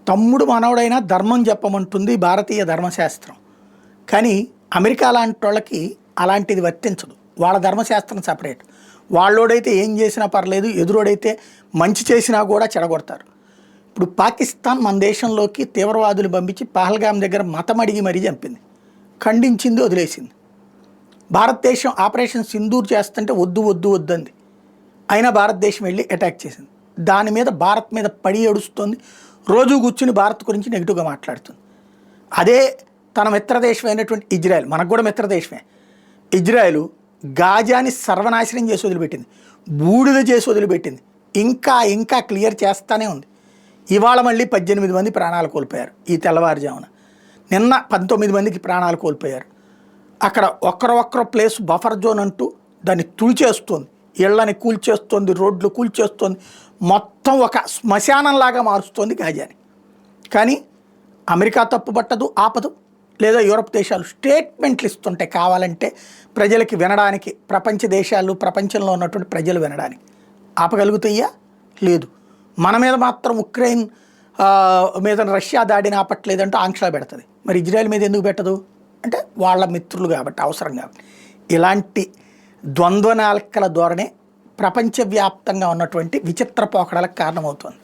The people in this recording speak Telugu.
తమ్ముడు మనవడైనా ధర్మం చెప్పమంటుంది భారతీయ ధర్మశాస్త్రం. కానీ అమెరికా లాంటి వాళ్ళకి అలాంటిది వర్తించదు. వాళ్ళ ధర్మశాస్త్రం సపరేట్. వాళ్ళోడైతే ఏం చేసినా పర్లేదు, ఎదురోడైతే మంచి చేసినా కూడా చెడగొడతారు. ఇప్పుడు పాకిస్తాన్ మన దేశంలోకి తీవ్రవాదులు పంపించి పహల్గామ్ దగ్గర మతం అడిగి మరీ చంపింది, ఖండించింది, వదిలేసింది. భారతదేశం ఆపరేషన్ సింధూర్ చేస్తుంటే వద్దు వద్దు వద్దంది, అయినా భారతదేశం వెళ్ళి అటాక్ చేసింది. దాని మీద భారత్ మీద పడి ఏడుస్తుంది, రోజు కూర్చుని భారత్ గురించి నెగిటివ్గా మాట్లాడుతుంది. అదే తన మిత్రదేశమైనటువంటి ఇజ్రాయెల్, మనకు కూడా మిత్రదేశమే, ఇజ్రాయెల్ గాజాని సర్వనాశనం చేసి వదిలిపెట్టింది, బూడిద చేసి వదిలిపెట్టింది, ఇంకా క్లియర్ చేస్తూనే ఉంది. ఇవాళ మళ్ళీ 18 మంది ప్రాణాలు కోల్పోయారు ఈ తెల్లవారుజామున. నిన్న 19 మందికి ప్రాణాలు కోల్పోయారు. అక్కడ ఒక్కరొక్కరు ప్లేస్ బఫర్ జోన్ అంటూ దాన్ని తుడిచేస్తుంది, ఇళ్లని కూల్చేస్తుంది, రోడ్లు కూల్చేస్తుంది, మొత్తం ఒక శ్మశానంలాగా మారుస్తుంది గాజాని. కానీ అమెరికా తప్పుపట్టదు, ఆపదు. లేదా యూరప్ దేశాలు స్టేట్మెంట్లు ఇస్తుంటాయి కావాలంటే ప్రజలకి వినడానికి, ప్రపంచ దేశాలు, ప్రపంచంలో ఉన్నటువంటి ప్రజలు వినడానికి. ఆపగలుగుతాయా? లేదు. మన మీద మాత్రం ఉక్రెయిన్ మీద రష్యా దాడిని ఆపట్లేదంటూ ఆంక్షలు పెడుతుంది. మరి ఇజ్రాయెల్ మీద ఎందుకు పెట్టదు అంటే వాళ్ళ మిత్రులు కాబట్టి, అవసరం కాబట్టి. ఇలాంటి ద్వంద్వ నాల్కల ధోరణే ప్రపంచవ్యాప్తంగా ఉన్నటువంటి విచిత్ర పోకడలకు కారణమవుతుంది.